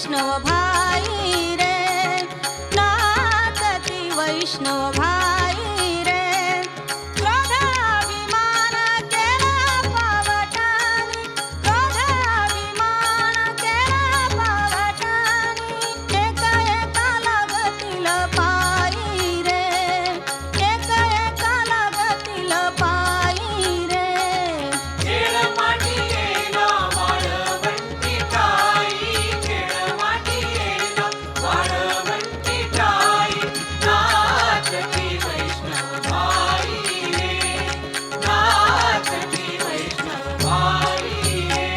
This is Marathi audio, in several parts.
वैष्णव भाई रे, नाचती वैष्णव भाई रे. क्रोधाभिमान केला पावटानी, क्रोधाभिमान केला पावटानी. एका एका लागतील पायी रे, एका एका लागतील पायी रे. खेळ माटी येला वाळवंटी टाई, खेळ माटी येला वाळवंटी टाई. नाचती वैष्णव भाई रे, नाचती वैष्णव भाई रे.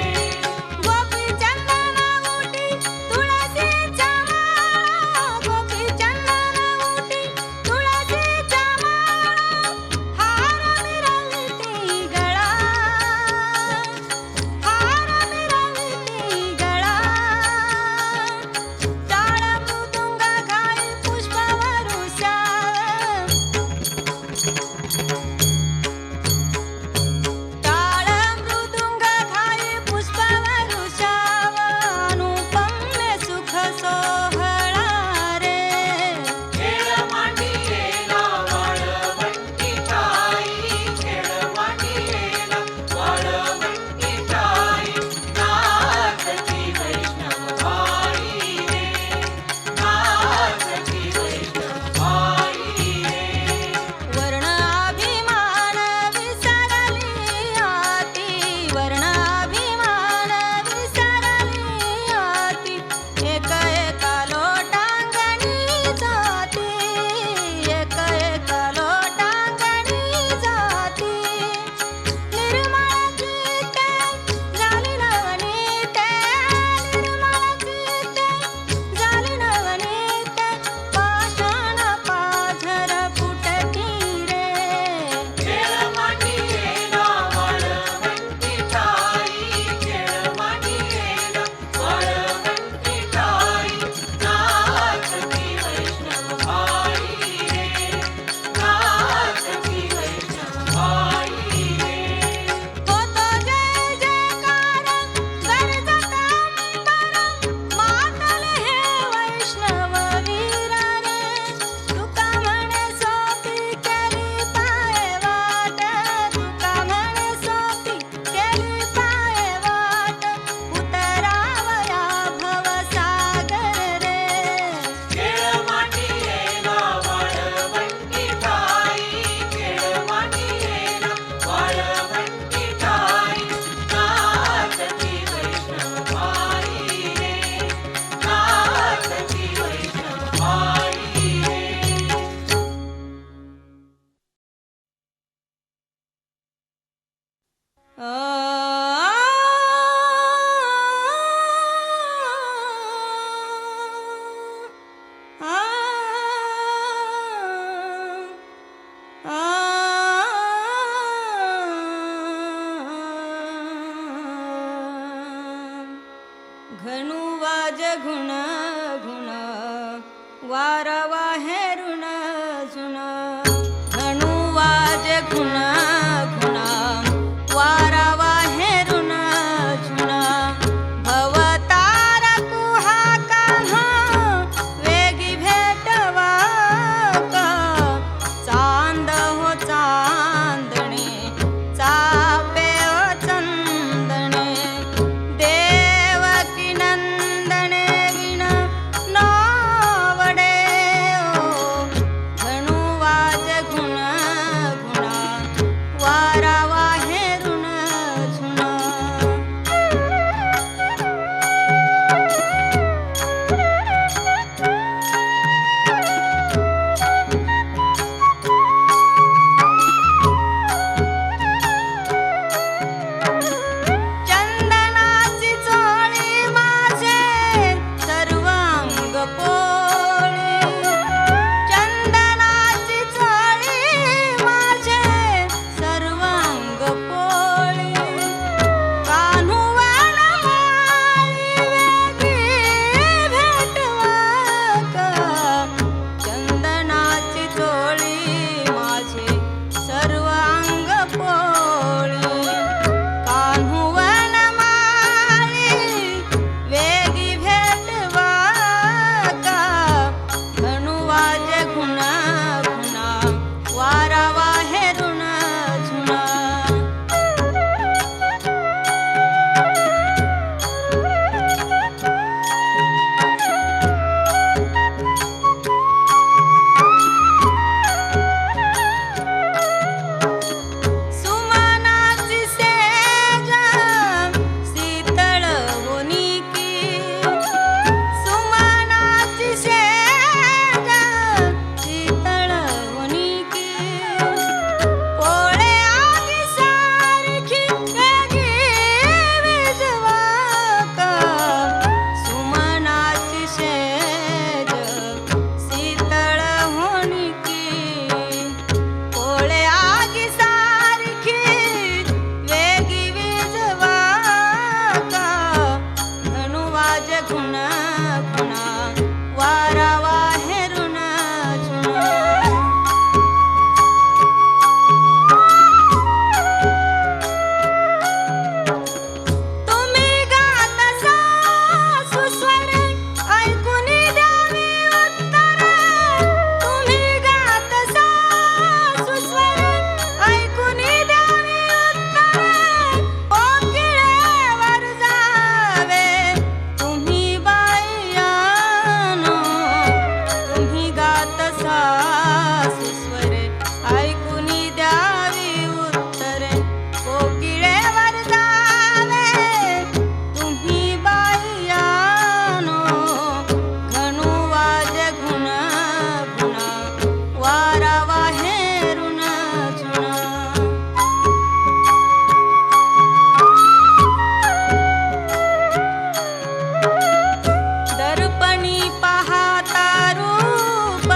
गोपी चंदन उटी तुळशीच्या माळा, गोपी चंदन उटी तुळशीच्या माळा. हार मिरविती गळा, हार मिरविती गळा. टाळ मृदुंग घाई पुष्पवरुषा, टाळ मृदुंग घाई पुष्पवरुषाव. अनुपम्य सुख सोहळा रे. खेळ माटी येला वाळवंटी टाई, खेळ माटी येला वाळवंटी टाई. नाचती वैष्णव भाई रे, नाचती वैष्णव भाई रे. वर्ण अभिमान विसरली आती, वर्ण अभिमान विसरली आती. एक एका लोटांगणी जाती, एक एका लोटांगणी जाती. निर्मळ चित्ते झाली नवनीते, निर्मळ चित्ते झाली नवनीते. पाषाण पाझर फुटती रे. खेळ माटी येला वाळवंटी टाई, खेळ माटी येला वाळवंटी टाई. नाचती वैष्णव भाई रे, नाचती वैष्णव भाई रे. होतो जय जयकार गर्जत अंबर, मातल हे वैष्णव वीर रे. तुका म्हणे सोपी केली पाय वाट, तुका म्हणे सोपी केली पाय वाट. उतरावया भवसागर रे. खेळ माटी येला वाळवंटी टाई, खेळ माटी येला वाळवंटी टाई. नाचती वैष्णव भाई रे, नाचती वैष्णव भाई रे. घनु वाज घुण घुण वारवा हेरुण झुण. घनु वाज घुण घुण वारवा हेरुण झुण. भवतार कुहाका वेगी भेटवा का. चांद हो चांदणे चापे ओ चंदणे. देवकी नंदने विण नावडे ओ. घनु वाज घुण घुण खुण खुणा वारा वाहेरून झुणा. तुम्ही गात सुस्वर ऐकून द्यावी उत्तर. तुम्ही गात सुस्वर ऐकून द्यावी उत्तर. कोकिळेवर जावे तुम्ही बायानो. तुम्ही गात सुस्वर ऐकून द्यावी उत्तर. कोकिळेवर जावे तुम्ही बायानो. घणू वाजे घुण घुणा वारा वाहेरून झुणा. दर्पणी पाहता रूप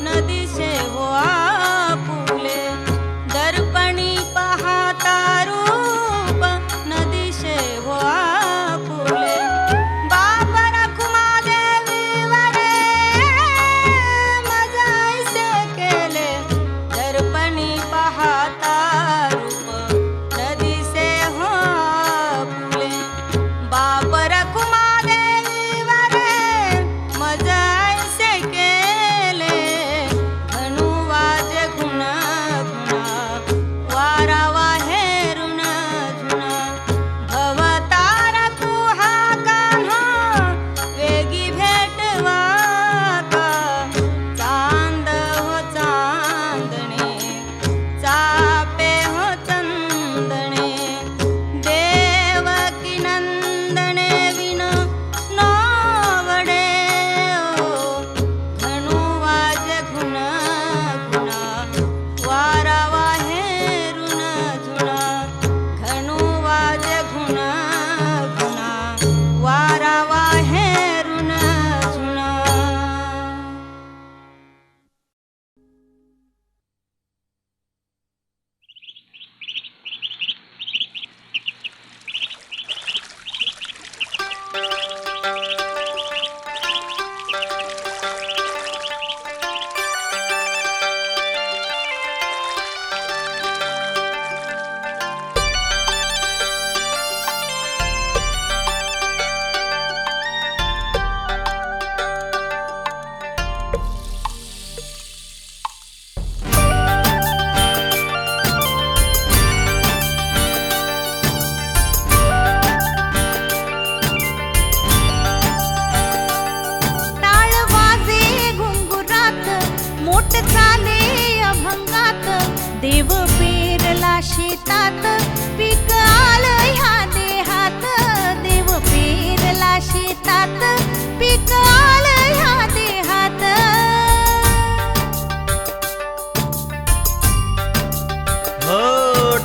न दिसे हो आपुले. दर्पणी पाहता रूप न दिसे हो आपुले. बाप रखुमा देवीवरे माझा ऐसे केले. दर्पणी पाहता रूप न दिसे हो आपुले. बाप रखुमा देवीवरे माझा ऐसे केले. धनु वाजे घुण घुणा वारा वाहेरून झुणा. भवतारा कुहा कान्हा वेगी भेटवा का. चांद हो चांदणे चापे हो चंदणे. देवकी नंदने विन नावडे ओ. धनु वाजे घुण घुणा वारा वाहेरून झुणा. धनु वाजे घुण घुणा वारा वाहेरून झुणा. टाळ वाजे घुंगुरात मोठ चाले अभंगात. देव पेरला शेतात पीक आलं ह्या देहात. देव पेरला शेतात पीक आलं ह्या देहात. हो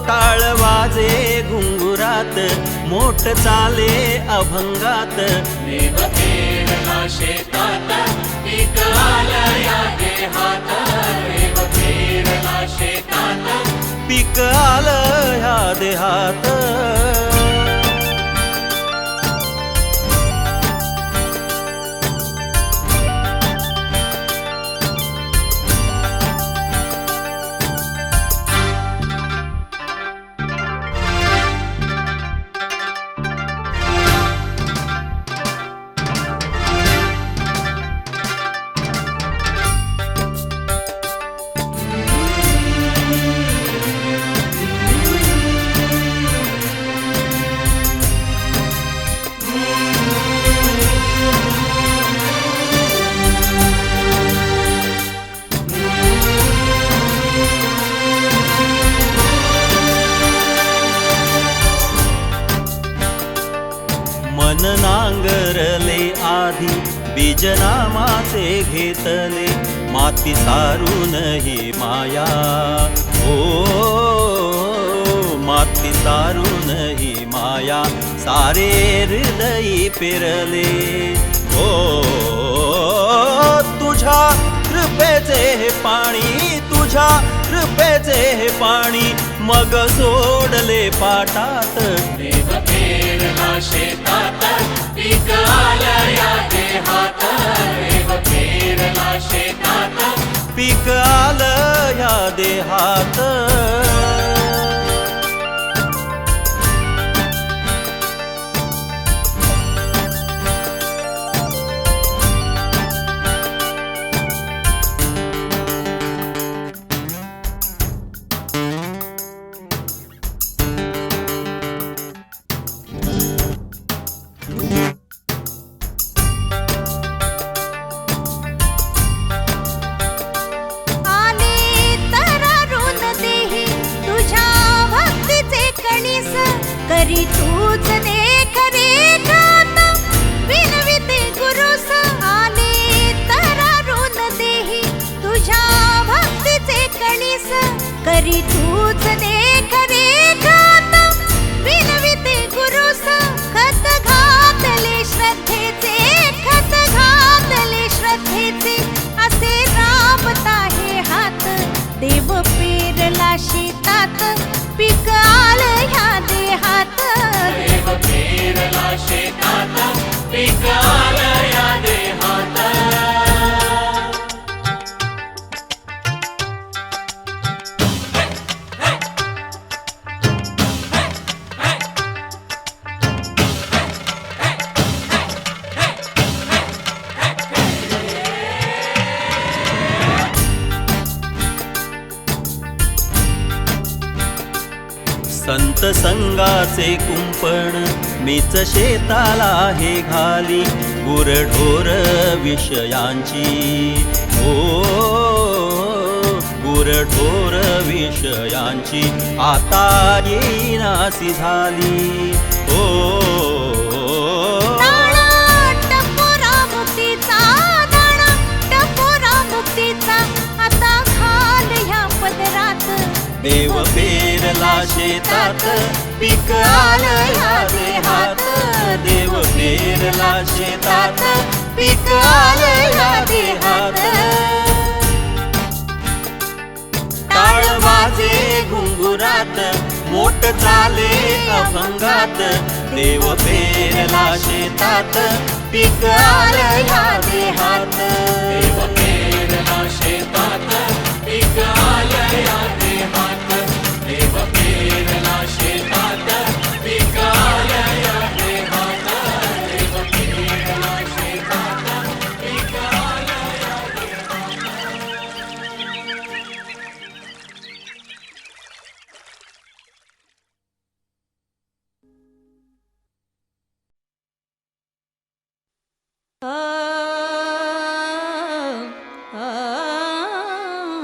टाळ वाजे घुंगुरात मोठ चाले अभंगात. देव पेरला शेतात पीक आलं या देहात. देव पेरला शेतात पीक आलं ह्या देहात. मन नांगरले आधी बीजनामाचे घेतले. माती सारून ही माया ओ. माती सारून ही माया सारे हृदयी पेरले. ओ तुझ्या कृपेचे हे पाणी. तुझ्या कृपेचे हे पाणी मग सोडले पाटात. देव पेरला शेतात पीक आलं सत्संगाचे कुंपण मीच शेताला हे घाली गुरढोर विषयांची ओ गुरढोर विषयांची आता येईनासी झाली ओ दाणा टपोरा मुक्तीचा दाणा टपोरा मुक्तीचा आता घाल ह्या पदरात देव पेरला शेतात पीक आलं ह्या देहात देव पेरला शेतात पीक आलं ह्या देहात टाळ वाजे घुंगुरात मोठ चाले अभंगात देव पेरला शेतात पीक आलं ह्या देहात देव पेरला शेतात पीक आलं या देहात देव पेरला शेतात पीक आलं या देहात देव पेरला शेतात पीक आलं या आ, आ, आ,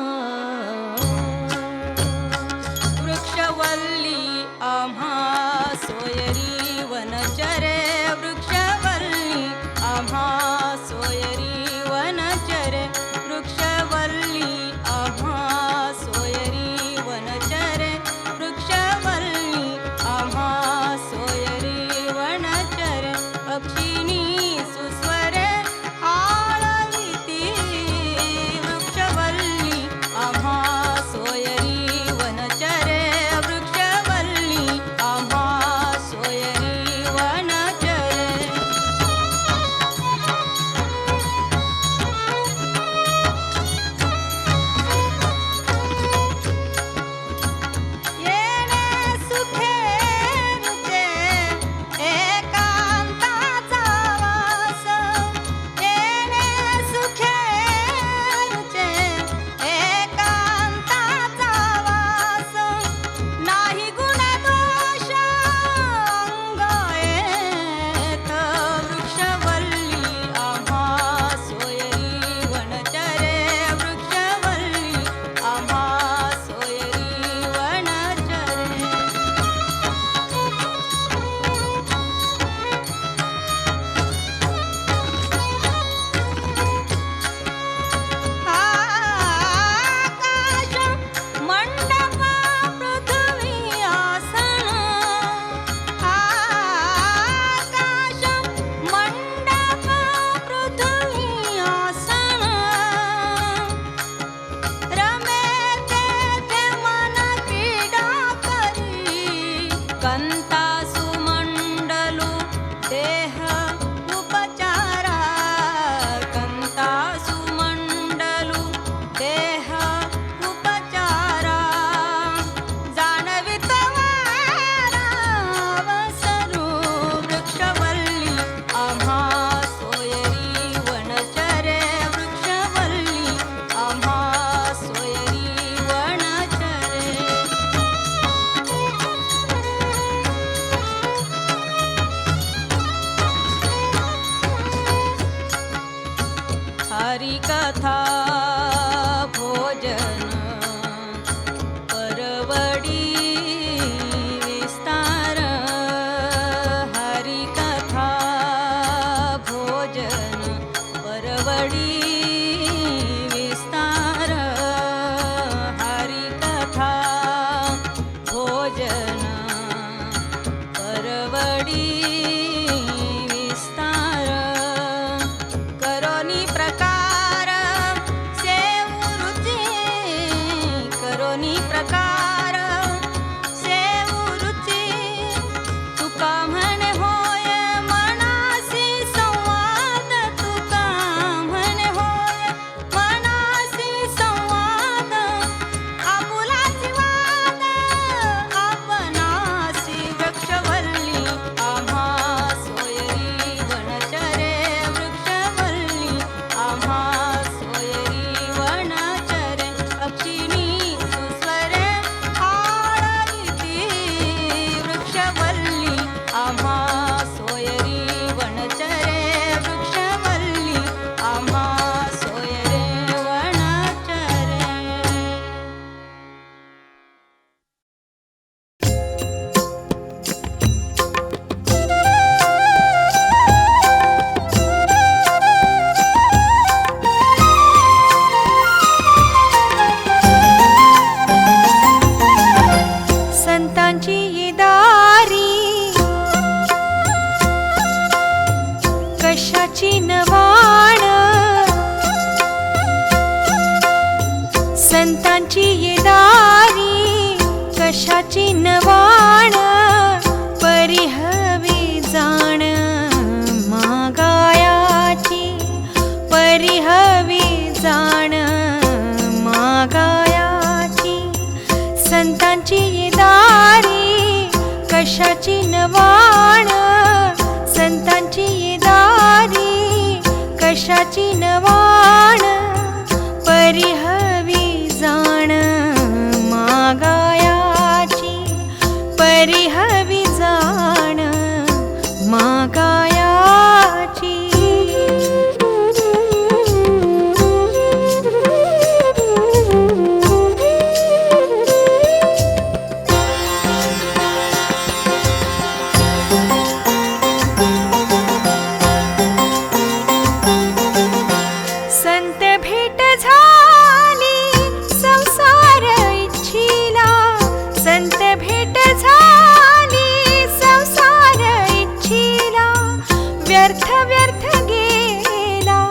व्यर्थ व्यर्थ गेला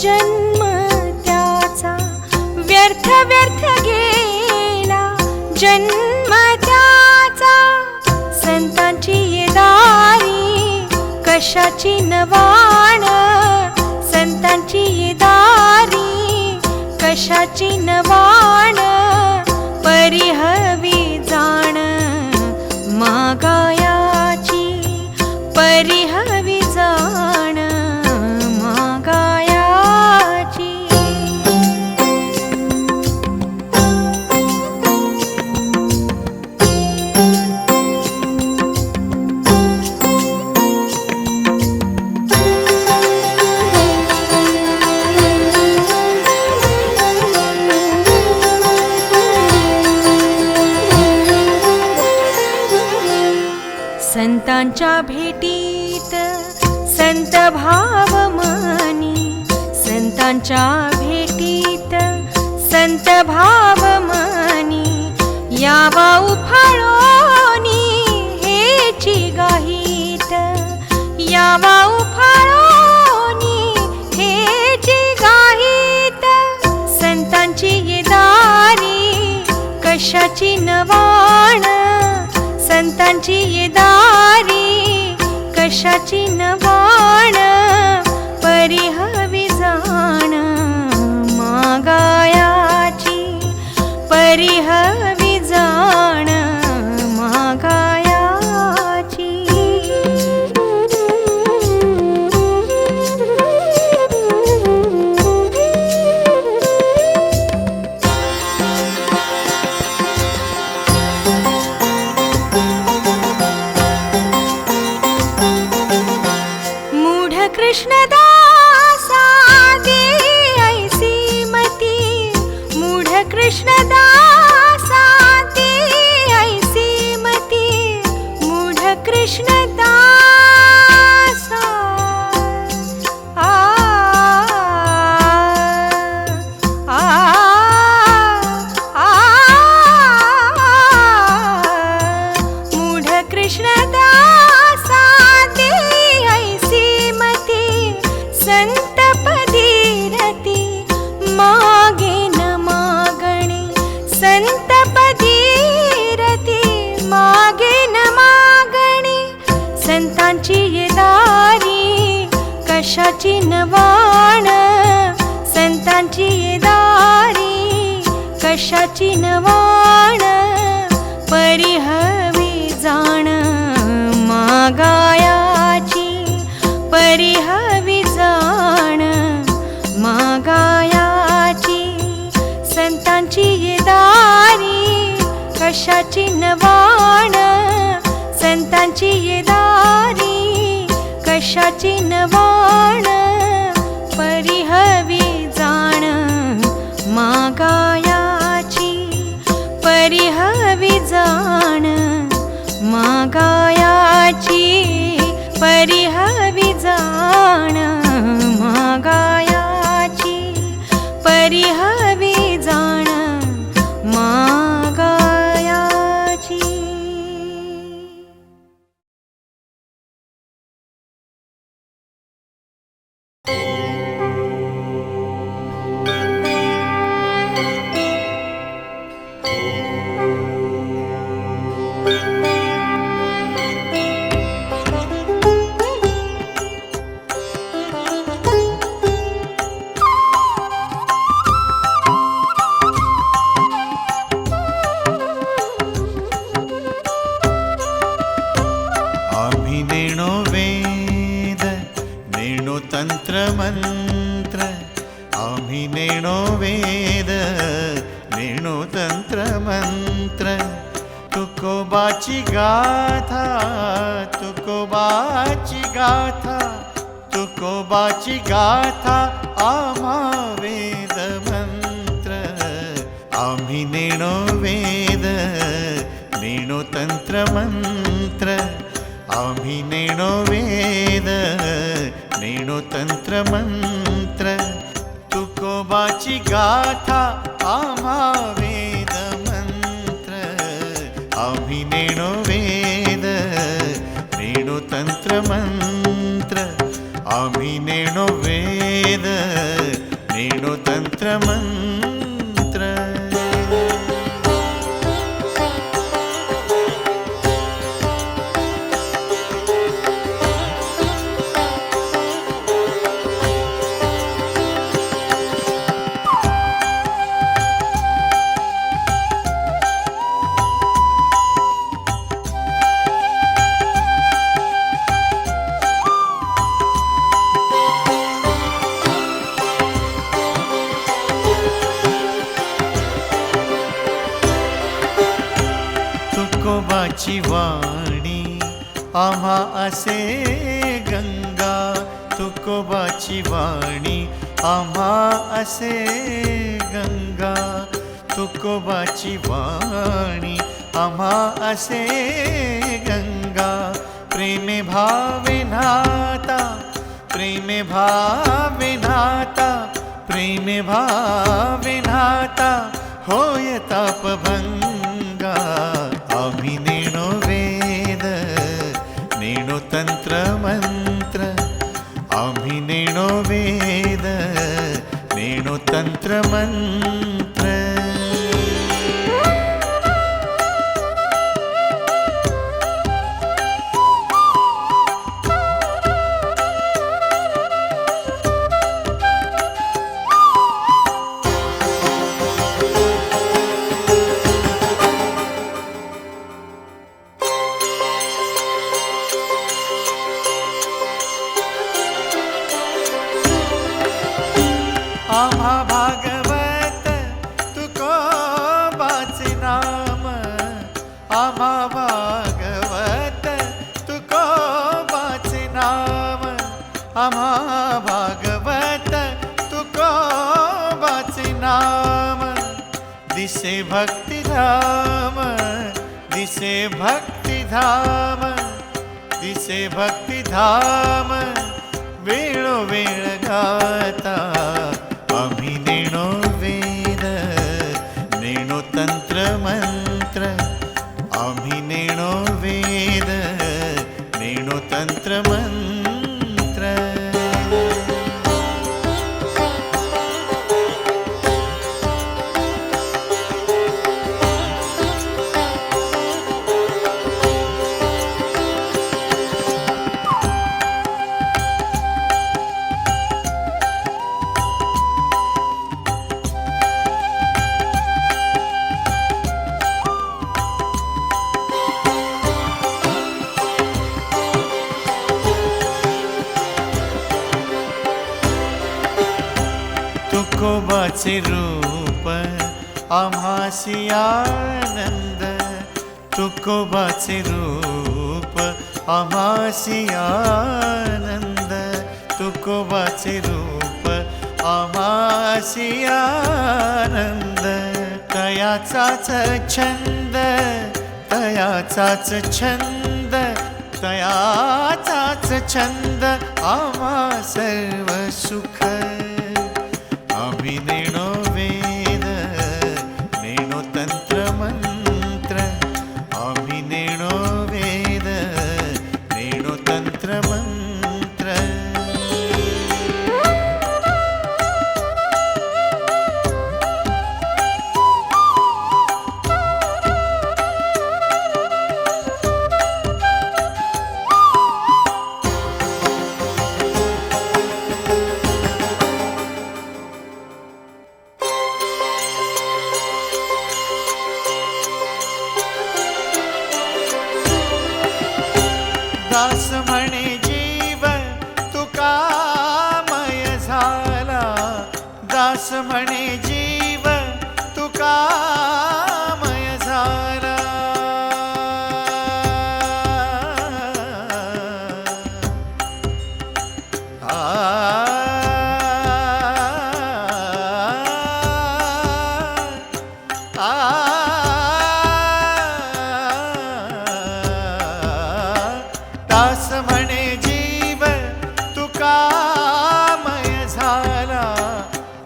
जन्म त्याचा, व्यर्थ व्यर्थ गेला जन्म त्याचा. संतांची येदारी कशाची नवाण, संतांची येदारी कशाची नवाण. परिहवी जाण मागायाची, परिहवी जाण मागायाची. संतांच्या भेटीत संत भाव मनी, संतांच्या भेटीत संत भाव मनी. यावा उफाळोनी हेची गाहीत, यावा उफाळोनी हेची गाहीत. संतांची येदारी कशाची नवाण, संतांची येदारी कशाची नवाण. परिहवी जाण मागायाची, परिहवी जाण मागायाची. कृष्णदासा दे ऐसी मती, मूढ कृष्णदासा दे ऐसी मती. मूढ कृष्णदासा आ आ आ मूढ कृष्णदासा दे ऐसी मती. संत पदीरती मागे न मागणे, संत पदीरती मागे न मागणे. संतांची येदारी कशाची नवाण, संतांची येदारी कशाची नवाण. परिहवी जाण मागायाची, परिहवी जाण मागायाची. संतांची येदारी कशाची नवाण, संतांची येदारी कशाची नवाण. परिहवी जाण मागायाची, परिहवी जाण मागायाची. परिहवी जाण मागायाची, परिहवी जाण मागायाची. तंत्र मंत्र, आम्ही नेणो वेद नेणो तंत्र मंत्र. तुकोबाची गाथा, तुकोबाची गाथा, तुकोबाची गाथा आम्हा वेद मंत्र. आम्ही नेणो वेद नेणो तंत्र मंत्र. आम्ही नेणो वेद नेणो तंत्र मंत्र. तुकोबाची गाथा आम्हा वेद मंत्र. आम्ही नेणो वेद नेणो तंत्र मंत्र. आम्ही नेणो वेद नेणो तंत्र मंत्र तुकोबाची वाणी आम्हा असे गंगा तुकोबाची वाणी आम्हा असे गंगा तुकोबाची वाणी आम्हा असे गंगा प्रेमे भावे नाता प्रेमे भावे नाता प्रेमे भावे नाता होय तापभंगा आम्ही नेणो वेद नेणो तंत्र मंत्र आम्ही नेणो वेद नेणो तंत्र मंत्र आम्हा भागवत तुकोबाचे नाम आम्हा भागवत तुकोबाचे नाम आम्हा भागवत तुकोबाचे नाम दिसे भक्तिधाम दिसे भक्तिधाम दिसे भक्तिधाम वेळोवेळ गाता आम्ही नेणो वेद नेणो तंत्र मंत्र आम्ही नेणो वेद नेणो तंत्र मंत्र तुकोबाचे रूप आम्हासी आनंद तुकोबाचे रूप आम्हासी आनंद तुकोबाचे रूप आम्हासी आनंद तयाचाच छंद तयाचाच छंद तयाचाच छंद आम्हा सर्व सुख आम्ही नेणो वेद नेणो तंत्र मंत्र आम्ही नेणो वेद नेणो तंत्र मंत्र दास म्हणे जीव तुकामय झाला दास म्हणे जीव तुकामय झाला दास म्हणे जीव तुकामय झाला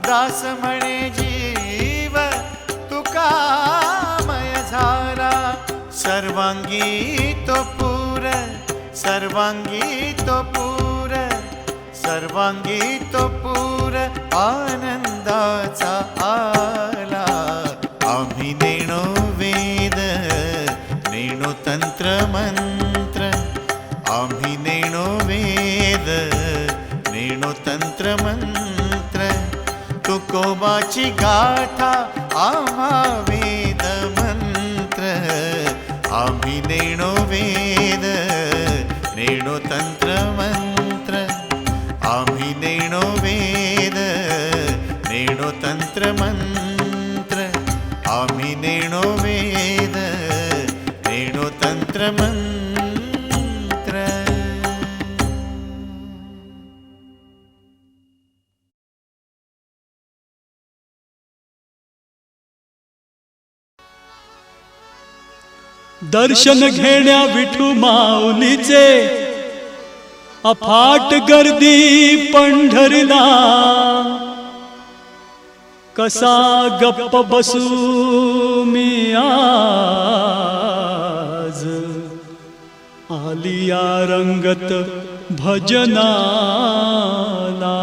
दास म्हणे जीव तुकामय झाला सर्वांगी तो पूर सर्वांगी तो पूर सर्वांगी तो पूर आनंदाचा आला. आम्ही नेणो वेद नेणो तंत्र मंत्र, आम्ही नेणो वेद नेणो तंत्र मंत्र. तुकोबाची गाथा आम्हा वेद मंत्र, आम्ही नेणो वेद नेणो तंत्र मंत्र, आम्ही नेणो वेद नेणो तंत्र मंत्र, आम्ही नेणो वेद नेणो तंत्र मंत्र. दर्शन घेण्या विठू माऊलीचे अफाट गर्दी पंढरीला. कसा गप्प बसू मी आज, आलिया रंगत भजनाला.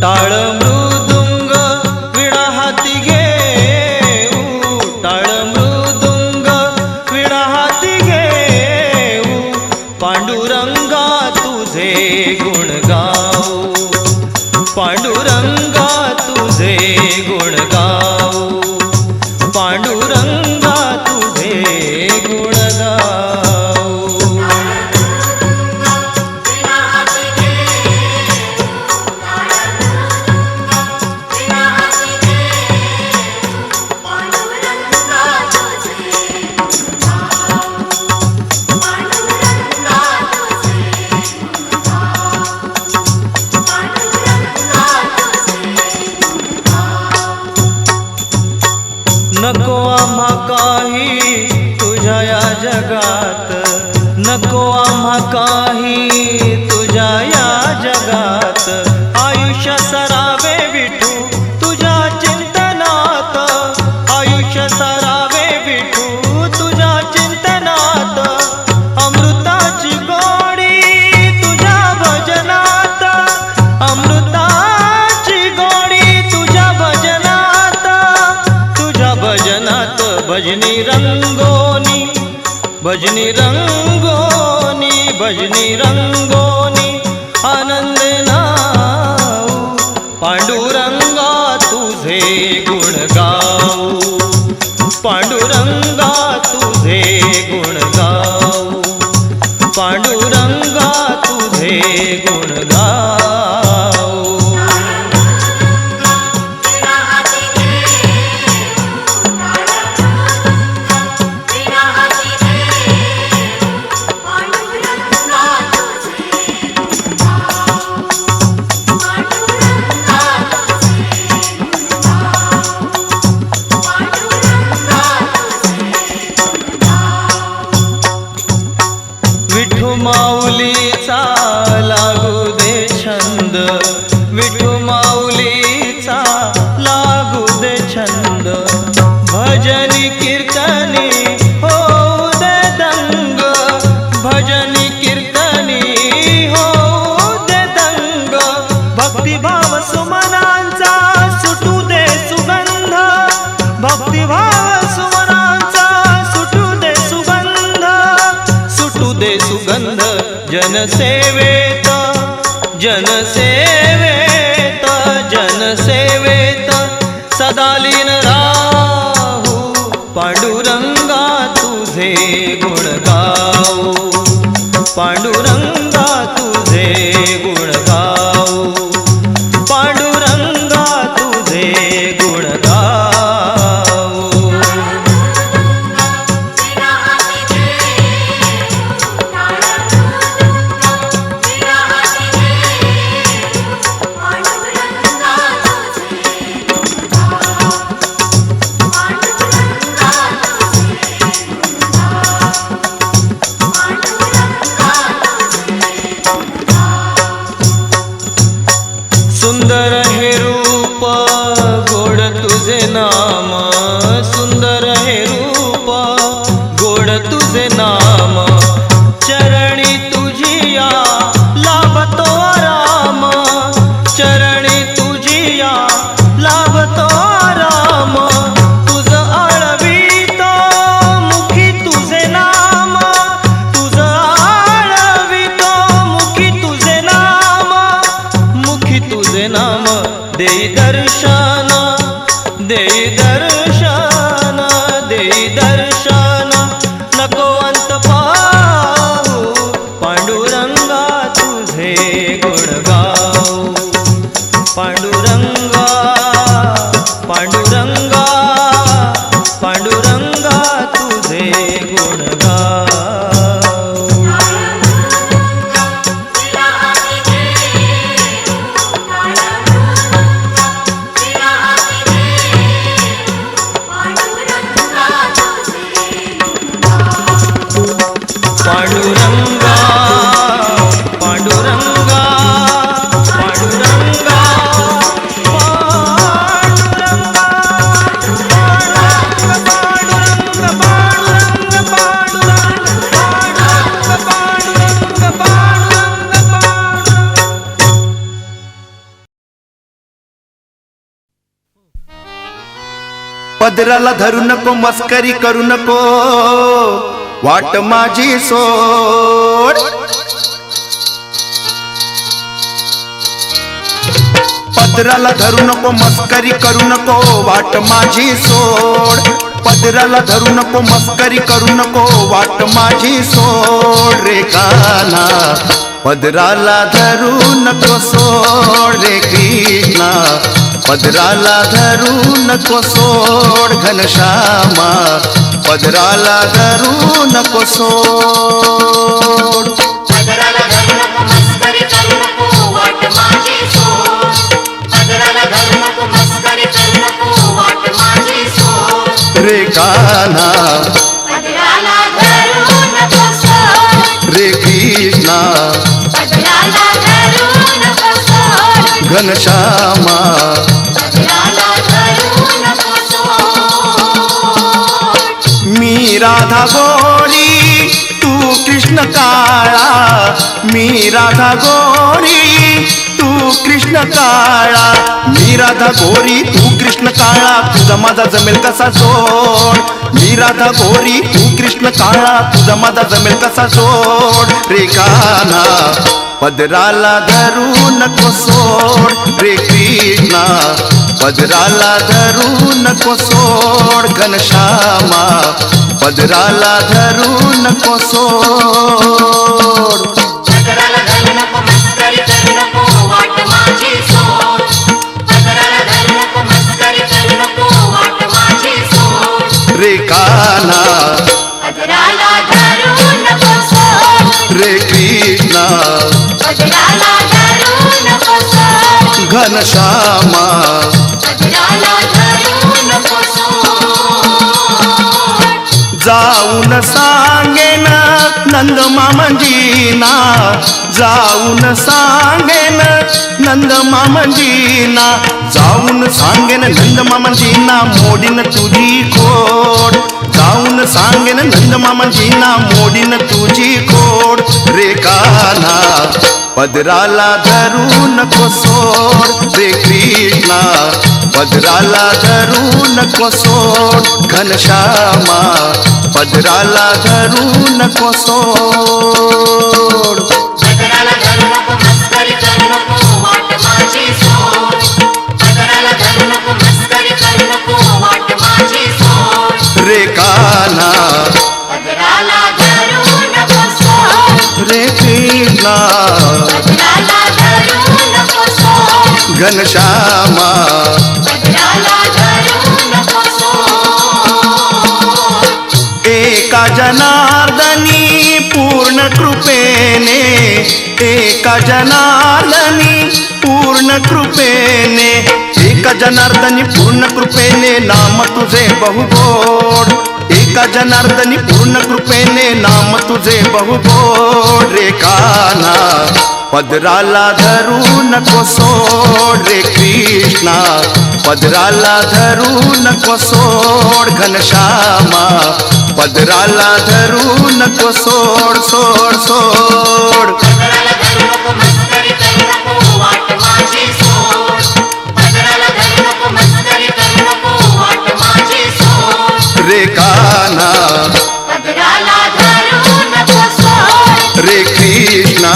टाळ मृदुंग विणा हाती घेऊ, टाळ मृदुंग विणा हाती घेऊ. पांडुरंगा तुझे गुण गाऊ, पांडुरंगा तुझे गुण गाऊ, पांडुरंगा तुझे गुण गाऊ. नको आम्हा काही तुझ्या या जगात, नको आम्हा काही तुझ्या या जगात. आयुष्य सरावे विठू तुझ्या चिंतनात, आयुष्य सरावे विठू तुझ्या चिंतनात. अमृताची गोडी तुझ्या भजनात, अमृताची गोडी तुझ्या भजनात, तुझ्या भजनात. भजनी रंगोनी, भजनी रंगोनी, भजनी रंगोनी आनंद नाऊ. पांडुरंगा तुझे गुण गाऊ, पांडुरंगा तुझे गुण गाऊ, पांडुरंगा तुझे गुण गाऊ. विठू माऊलीचा लागू दे छंद, विठू माऊलीचा लागू दे छंद. भजनी कीर्तनी होऊ दे दंग, भजनी कीर्तनी होऊ दे दंग. भक्तिभाव सुमनांचा सुटू दे सुगंध, भक्तिभाव सुमनांचा सुटू दे सुगंध, सुटू दे सुगंध. जनसेवेत, जनसेवेत, जनसेवेत सदा लीन राहू. पांडुरंगा तुझे गुण गाऊ, पांडुरंगा तुझे गुण गाऊ, पांडुरंगा तुझे गुण गाऊ. पदराला धरू नको मस्करी करू नको वाट माझी सोड पदराला धरू नको मस्करी करू नको वाट माझी सोड पदराला धरू नको मस्करी करू नको वाट माझी सोड रे कान्हा पदराला धरू नको सोड रे कृष्णा पदराला धरू नको सोड घनश्यामा पदराला धरू नको सोड पदराला धरू नको मस्करी करू नको वाट माझी सोड पदराला धरू नको मस्करी करू नको वाट माझी सोड रे कान्हा पदराला धरू नको सोड रे कृष्णा पदराला धरू नको सोड घनश्यामा पदराला धरू नको सोड मी राधा गोरी तू कृष्ण काळा मी राधा गोरी तू कृष्ण काळा मी राधा गोरी तू कृष्ण काळा तुझा माझा जमेल कसा जोड मी राधा गोरी तू कृष्ण काळा तुझा माझा जमेल कसा जोड रे कान्हा पदराला धरू नको सोड रे कृष्णा पदराला धरू नको सोड घनश्यामा पदराला धरू नको सोड पदराला धरू नको मस्करी करू नको वाट माझी सोड पदराला धरू नको मस्करी करू नको वाट माझी सोड रे कान्हा पदराला धरू नको सोड रे कृष्णा पदराला धरू नको सोड घनश्यामा पदराला धरू नको सोड जाऊन सांगेन नंद मामंजीना जाऊन सांगेन नंद मामंजीना जाऊन सांगेन नंद मामंजीना मोडीन तुझी खोड जाऊन सांगेन नंद मामंजीना मोडीन तुझी खोड रे कान्हा पदराला धरू नको सोड रे कृष्णा पदराला धरू नको सोड घनश्यामा पदराला धरू नको सोड पदराला धरू नको मस्करी करू नको वाट माझी सोड पदराला धरू नको मस्करी करू नको वाट माझी सोड रे कान्हा पदराला धरू नको सोड रे कृष्णा पदराला धरू नको सोड घनश्यामा पदराला धरू नको सोड एका जनार्दनी पूर्ण कृपेने एका जनार्दनी पूर्ण कृपेने एका जनार्दनी पूर्ण कृपेने नाम तुझे बहुगोड एका जनार्दनी पूर्ण कृपेने नाम तुझे बहुगोड रे कान्हा पदराला धरू नको सोड रे कृष्णा पदराला धरू नको सोड घनश्यामा पदराला धरू नको सोड सोड सोड पदराला धरू नको मस्करी करू नको वाट माझी सोड पदराला धरू नको मस्करी करू नको वाट माझी सोड रे कान्हा पदराला धरू नको सोड रे कृष्णा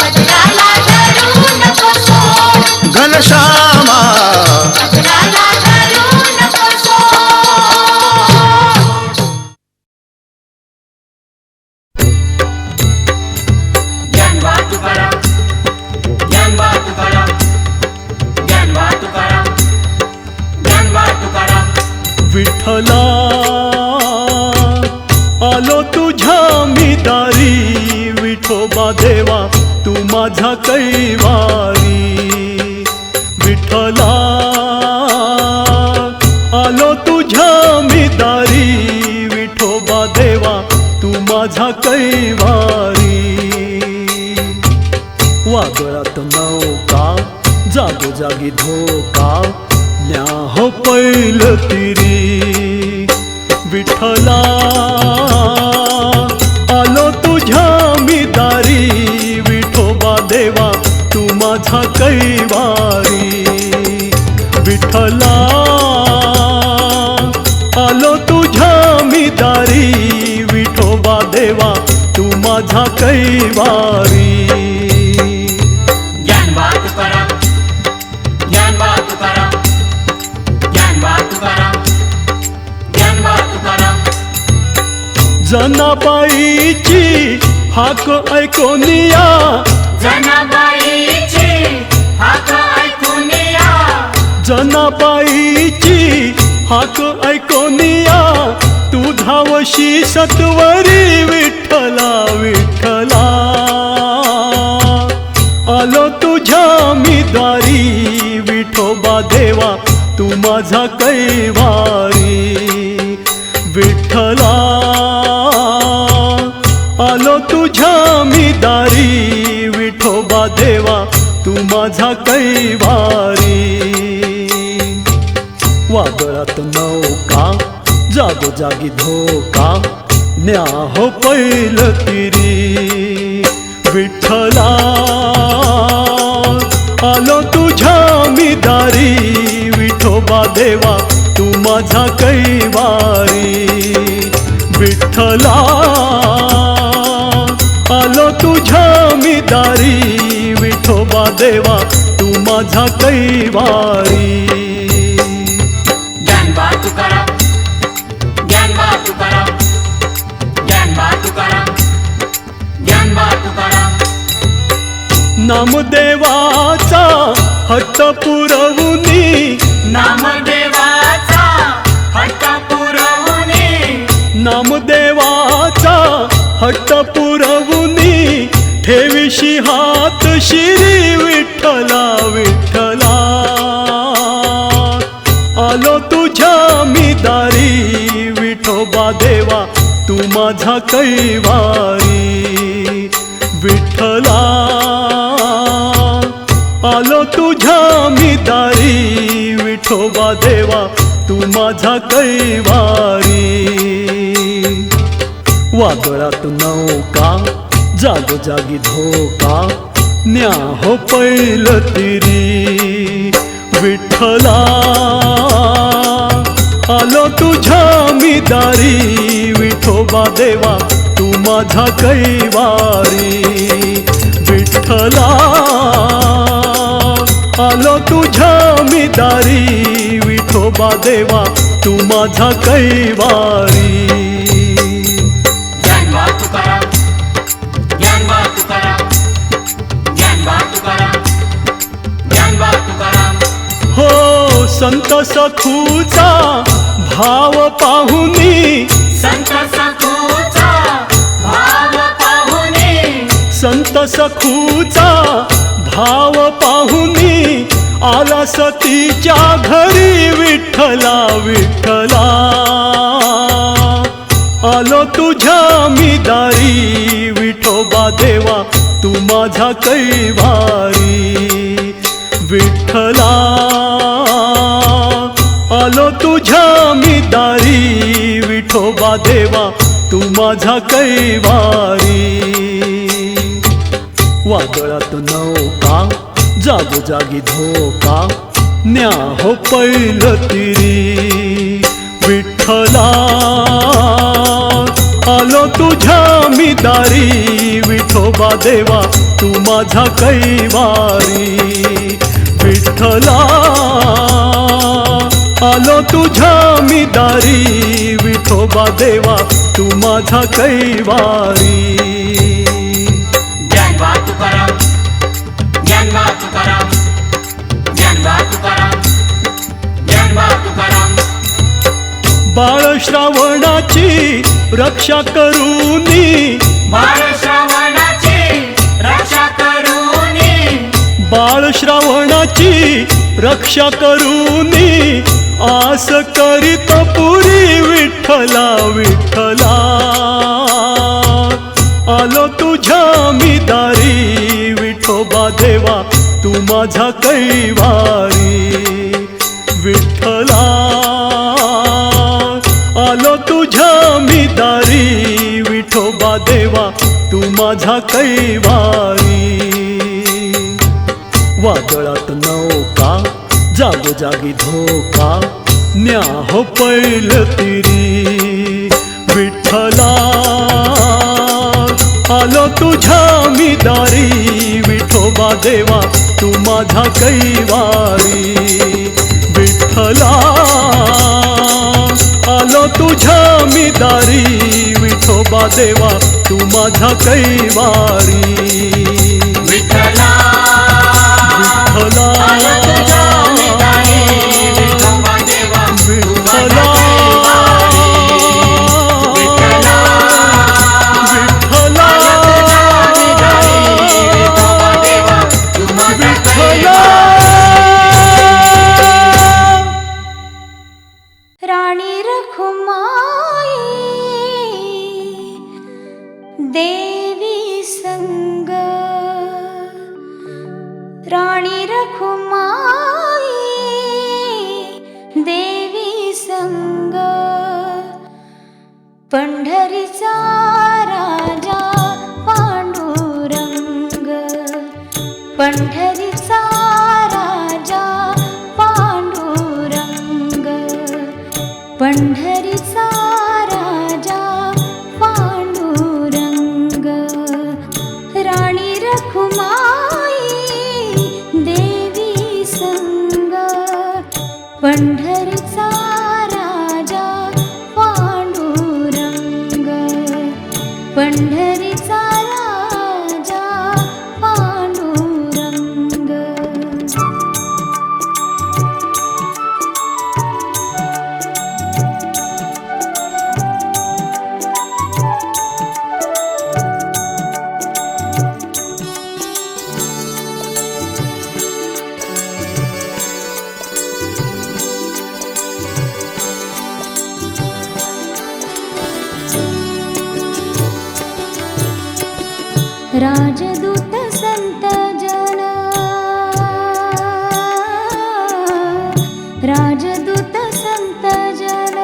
पदराला धरू नको सोड घनश्यामा पदराला धरू नको सोड ज्ञान वाहतूक करा ज्ञान वाहतूक करा ज्ञान वाहतूक करा ज्ञान वाहतूक करा विठ्ठला आलो तुझ्या मी दारी विठोबा देवा तू माझा कैवारी विठ्ठला आलो तुझ्या मी दारी विठोबा देवा तू माझा कैवारी वादळात नौका जागोजागी धोका न्या हो पैल तिरी विठ्ठला आलो तुझ्या मी दारी विठोबा देवा तू माझा कैवारी विठ्ठला माझा कैवारी. ज्ञानबा तुकाराम, ज्ञानबा तुकाराम, ज्ञानबा तुकाराम, ज्ञानबा तुकाराम. जनाबाईची हाक ऐकोनिया, जनाबाईची हाक ऐकून या, जनाबाईची हाक ऐकोनिया, तू धावशी सत्वरी विठ्ठला विठ्ठला. आलो तुझ्या मी दारी विठोबा देवा तू माझा कैवारी. विठ्ठला आलो तुझ्या मी दारी विठोबा देवा तू माझा कैवारी. वादळात नौका जागोजागी धोका, न्या हो पैल तिरी. विठ्ठला आलो तुझ्या मी दारी विठोबा देवा तू माझा कैवारी. विठ्ठला आलो तुझ्या मी दारी विठोबा देवा तू माझा कैवारी. ज्ञानबा तुकाराम, ज्ञानबा तुकाराम, ज्ञानबा तुकाराम, ज्ञानबा तुकाराम. नामदेवाचा हट्ट पुरवुनी, नामदेवाचा हट्ट पुरवुनी, नामदेवाचा हट्ट पुरवुनी, ठेविशी हात शिरी विठ्ठला विठ्ठला. आलो तुझ्या मी दारी विठोबा देवा तू माझा कैवारी. विठ्ठला आलो तुझ्या मी दारी विठोबा देवा तू माझा कैवारी. वादळात नौका जागोजागी धोका, न्या हो पैल तिरी. विठ्ठला आलो तुझ्या मी दारी विठोबा देवा तू माझा कैवारी. विठ्ठला आलो तुझ्या मी दारी विठोबा देवा तू माझा कैवारी. ज्ञानबा तुकाराम, ज्ञानबा तुकाराम, ज्ञानबा तुकाराम, ज्ञानबा तुकाराम. हो संत सखूचा भाव पाहुनी, संत सखूचा भाव पाहुनी, संत सखूचा भाव पाहुनी, आला सतीच्या घरी विठ्ठला विठ्ठला. आलो तुझ्या मी दारी विठोबा देवा तू माझा कैवारी. विठ्ठला आलो तुझ्या मी दारी विठोबा देवा तू माझा कैवारी. वादळात नौका जागोजागी धोका, न्या हो पैल तिरी. विठ्ठला आलो तुझ्या मी दारी विठोबा देवा तू माझा कैवारी. विठ्ठला आलो तुझ्या मी दारी विठोबा देवा तू माझा कैवारी. ज्ञानबा तुकाराम, ज्ञानबा तुकाराम, ज्ञानबा तुकाराम, ज्ञानबा तुकाराम. बाळ श्रावणाची रक्षा करूनी, बाळ श्रावणाची रक्षा करूनी, बाळ श्रावणाची रक्षा करूनी, आस करीत पुरी विठ्ठला विठ्ठला. आलो तुझ्या मी दारी विठोबा देवा तू माझा कैवारी. विठ्ठला आलो तुझ्या मी दारी विठोबा देवा तू माझा कैवारी. वादळात नौका जागोजागी धोका, न्या हो पैल तिरी. विठ्ठला आलो तुझ्या मी दारी विठोबा देवा तू माझा कैवारी विठ्ठला आलो तुझ्या मी दारी विठोबा देवा तू माझा कैवारी विठ्ठला विठ्ठला आलो तुझ्या मी दारी विठोबा देवा तू माझा कैवारी विठ्ठला विठ्ठला आलो तुझ्या मी दारी विठोबा देवा तू माझा राणी रखुमाई देवी संग राणी रखुमाई देवी संग पंढरीचा राजा पांडुरंग पंढरीचा राजा पांडुरंग पंढरीचा राजा पांडुरंग राणी रखुमाई देवी संग पंढरीचा राजा पांडुरंग पंढरीचा राजा पांडुरंग राजदूत संत जन राजदूत संत जन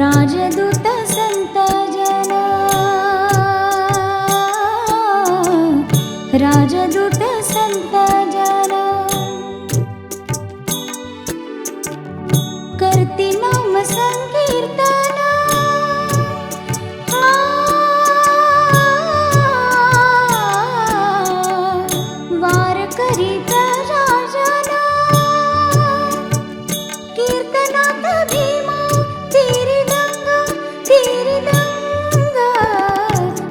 राजदूत संत जन राजदूत संत जन करती नाम संकीर्तन वारकरी प्रजाजन कीर्तनात भीमा तिरिदंग तिरिदंग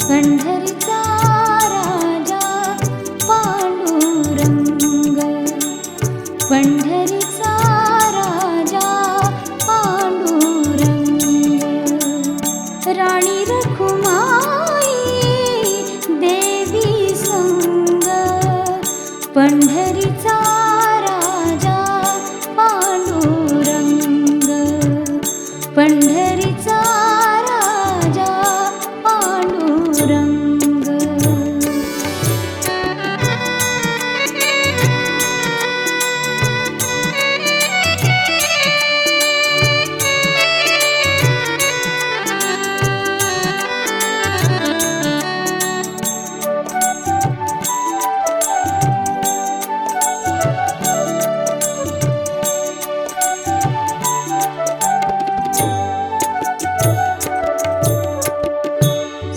पंढरीचा राजा पांडुरंग पंढरीचा राजा पांडुरंग राणी रखुमाई देवी संग पंढरीचा राजा पांडुरंग पंढरीचा राजा पांडुरंग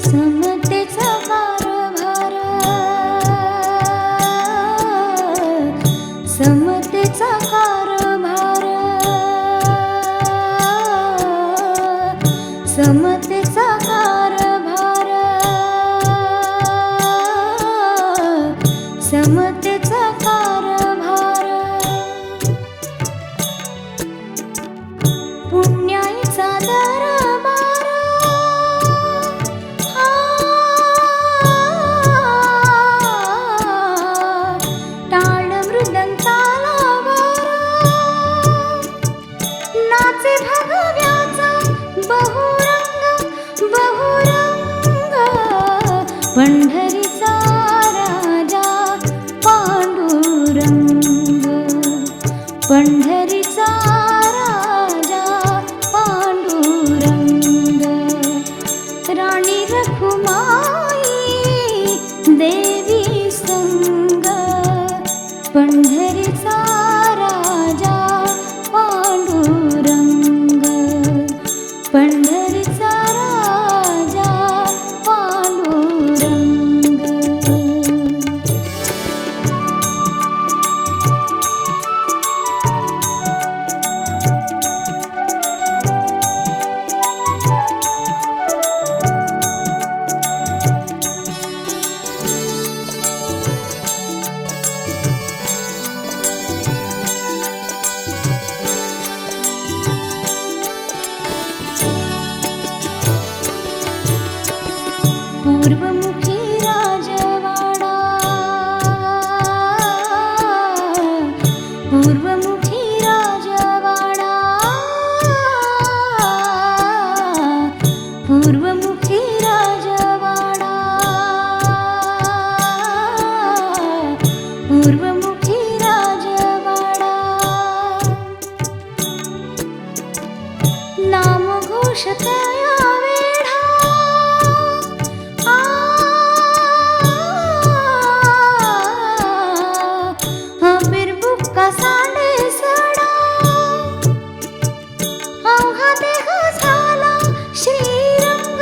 समतेचा कारभार समतेचा कारभार समतेचा कारभार समतेचा कारभार पुण्याईचा दरबार टाळ मृदंग तालावर नाचे भगव्याचा बहुरंग बहुरंग पंढरीचा राजा पांडुरंग पंढरीचा राजा पांडुरंग राणी रखुमाई देवी संग पंढरीचा राजा पांडुरंग पंढरी पूर्वमुखी राजवाडा पूर्वमुखी राजवाडा पूर्वमुखी राजवाडा पूर्वमुखी राजवाडा नाम घोषतया वेढा बिरबुक्का सांडे सडा अवघा देह झाला श्रीरंग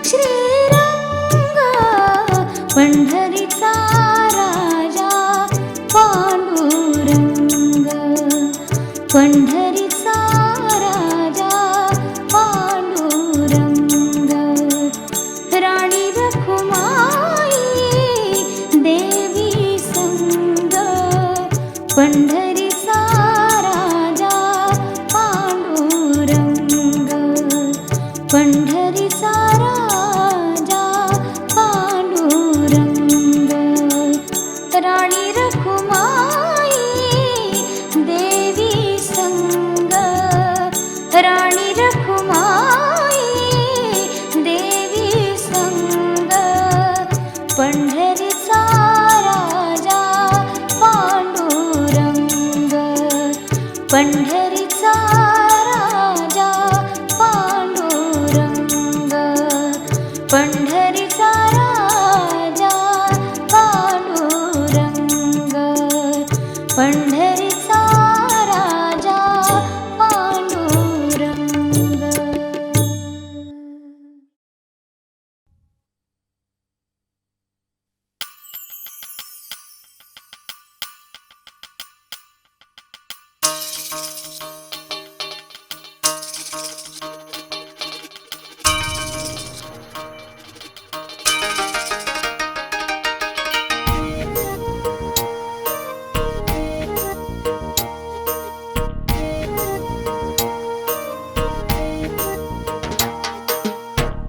श्रीरंग पंढरीचा राजा पांडुरंग पंढरीचा राजा पांडुरंग राणी रखुमाई देवी संग पंढरीचा राजा पांडुरंग पंढरीचा राजा पांडुरंग राणी रखुमाई देवी संग राणी रखुमाई देवी संग पंढरीचा राजा पांडुरंग पंढरीचा राजा पांडुरंग पंढरीचा राजा पांडुरंग पंढरीचा राजा पांडुरंग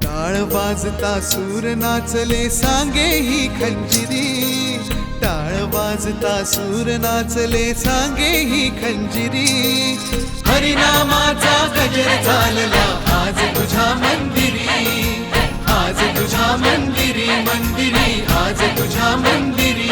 टाळ वाजता सूर नाचले सांगे ही खंजिरी टाळ वाजता सूर नाचले सांगे ही खंजिरी हरिनामाचा गजर चालला आज तुझ्या मंदिरी आज तुझ्या मंदिरी मंदिरी आज तुझ्या मंदिरी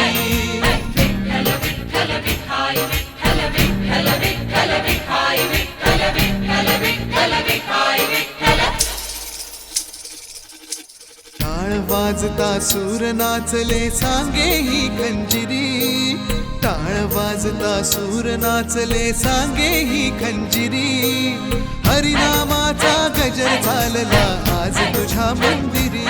टाळ वाजता सूर नाचले सांगे ही खंजिरी टाळ वाजता सूर नाचले सांगे ही खंजिरी हरिनामाचा गजर चालला आज तुझ्या मंदिरी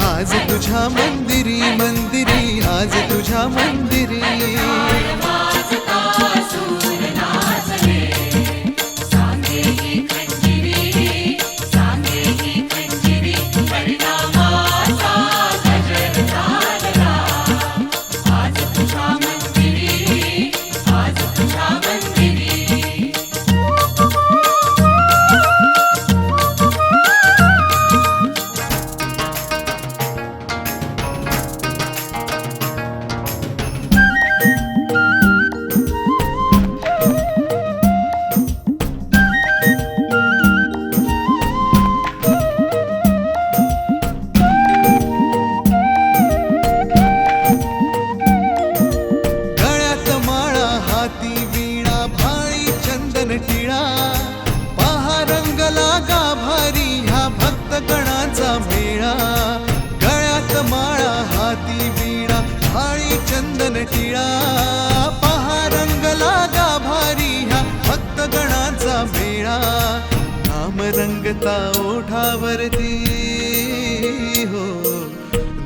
आज तुझ्या मंदिरी मंदिरी आज तुझ्या मंदिरी टिळा पहा रंगला गाभारी ह्या भक्त गणाचा मेळा नाम रंगता ओठावरती हो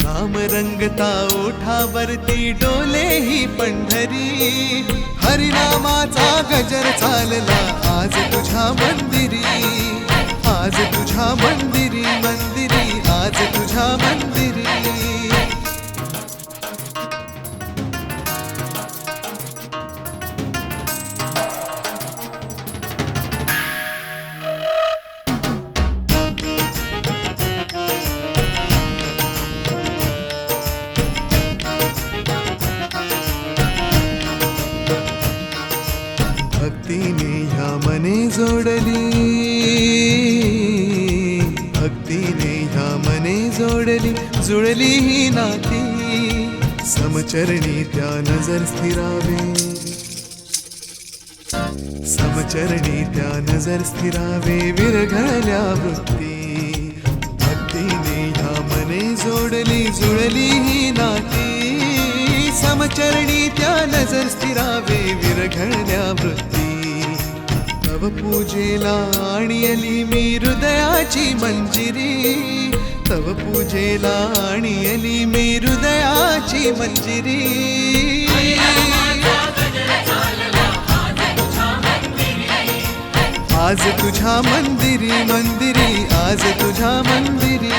नाम रंगता ओठावरती डोले ही पंढरी हरिनामाचा गजर चालला आज तुझ्या मंदिरी आज तुझ्या मंदिरी मंदिरी आज तुझ्या मंदिरी जोडली जुळली ही नाती समचरणी त्या नजर स्थिरावे समचरणी त्या नजर स्थिरावे विरघळल्या वृत्ती भक्तीने ह्या मने जोडली जुळली ही नाती समचरणी त्या नजर स्थिरावे विरघळल्या वृत्ती तव पूजेला आणियली मी हृदयाची मंजिरी तव पूजेला आणियली मी हृदयाची मंजिरी आज तुझ्या मंदिरी मंदिरी आज तुझ्या मंदिरी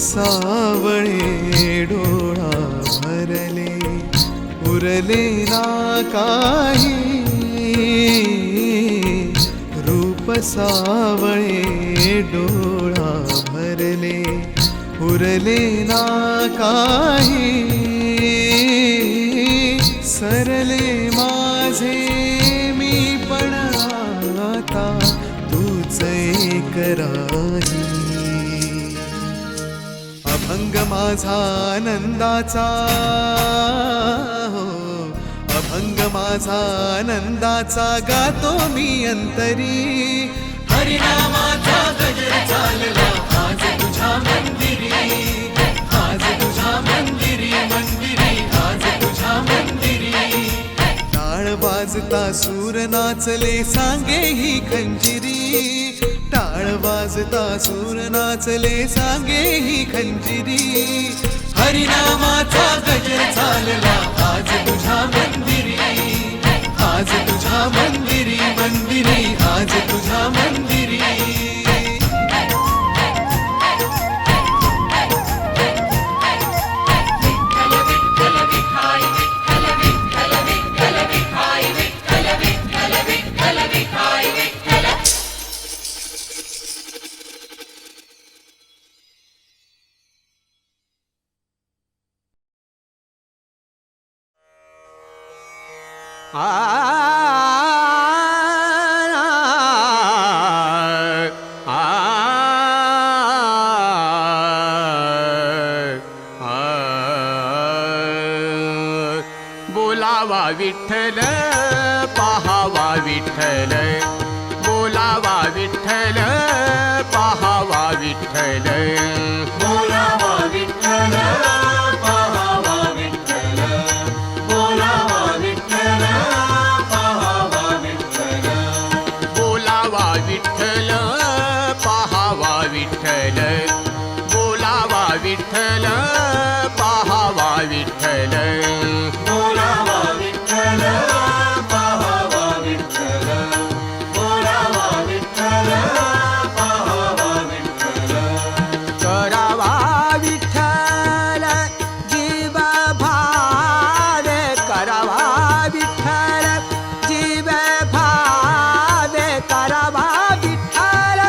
सावळे डोळा भरले उरले ना काही रूप सावळे डोळा भरले उरले ना काही सरले माझे मी पण आता तूच एक राही अभंग माझा आनंदाचा हो अभंग माझा आनंदाचा गातो मी अंतरी हरिनामाचा गजर चालला आज तुझ्या मंदिरी आज तुझ्या मंदिरी मंदिरी आज तुझ्या मंदिरी टाळ वाजता सूर नाचले सांगे ही खंजिरी टाळ वाजता सूर नाचले सांगे ही खंजिरी हरिनामाचा गजर चालला आज तुझ्या मंदिरी आज तुझ्या मंदिरी मंदिरी आज तुझ्या मंदिरी बोलावा विठ्ठल पाहावा विठ्ठल बोलावा विठ्ठल पाहावा विठ्ठल बोलावा विठ्ठल पाहावा विठ्ठल बोलावा विठ्ठल पाहावा विठ्ठल बोलावा विठ्ठल पाहावा विठ्ठल बोलावा विठ्ठल पाहावा विठ्ठल बोलावा विठ्ठल पाहावा विठ्ठल बोलावा विठ्ठल पाहावा विठ्ठल करावा विठ्ठल जीव भावे करावा विठ्ठल जीव भावे करावा विठ्ठल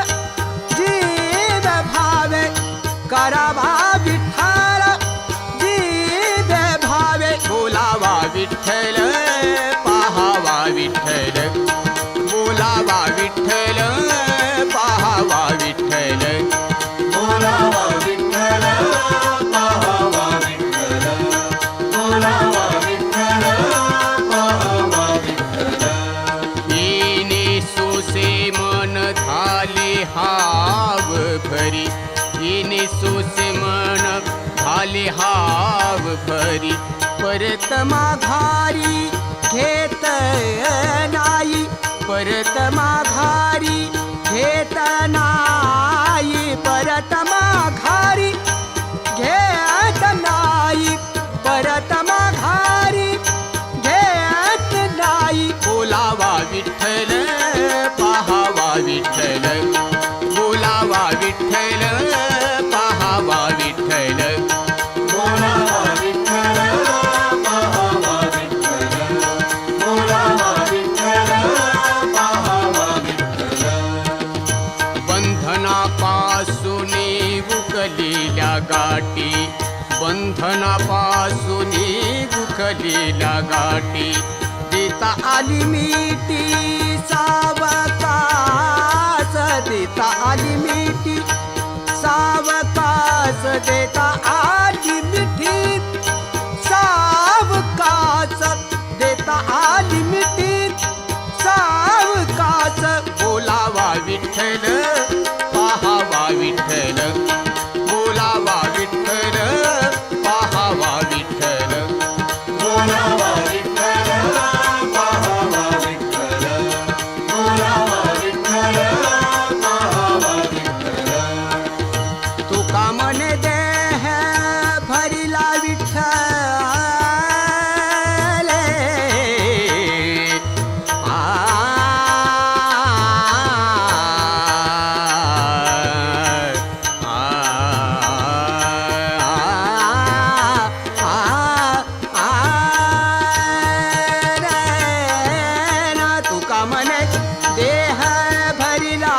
जीव भावे करावा विठ्ठल जीव भावे बोलावा विठ्ठल पाहावा विठ्ठल बोलावा विठ्ठल पाहावा विठ्ठल बोलावा विठ्ठल पाहावा विठ्ठल बोलावा विठ्ठल पाहावा विठ्ठल येणे सोसे मन झाले हाव भरी येणे सोसे मन झाले हाव भरी परत माघारी घेत नाही परत माघारी बंधनापासून दुखलेल्या गाठी देता आली मिठी सावकाश देता आली मिठी सावकाश देता आली मिठी सावकाश देता आली मिठी सावकाश बोलावा विठ्ठल पाहावा विठ्ठल बोलावा विठ्ठल पाहावा विठ्ठल बोलावा विठ्ठल पाहावा विठ्ठल बोलावा विठ्ठल पाहावा विठ्ठल तुका म्हणे देह भरिला विठ्ठल तुका म्हणे देह भरिला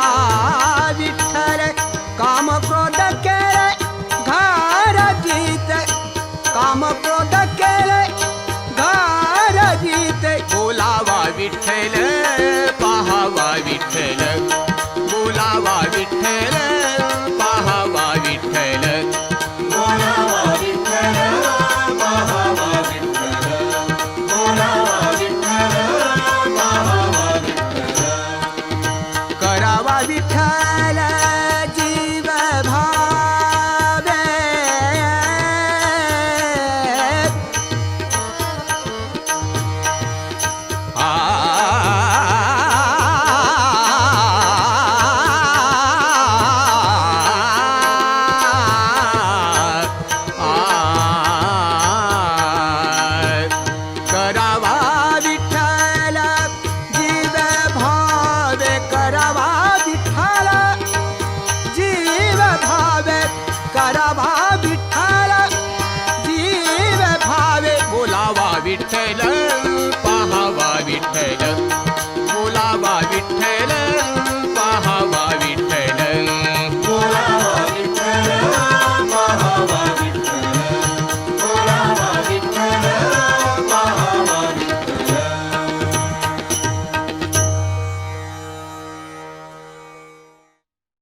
विठ्ठल काम क्रोध केले घाराजीत काम क्रोध केले घाराजीत बोलावा विठ्ठल पाहावा विठ्ठल बोलावा विठ्ठल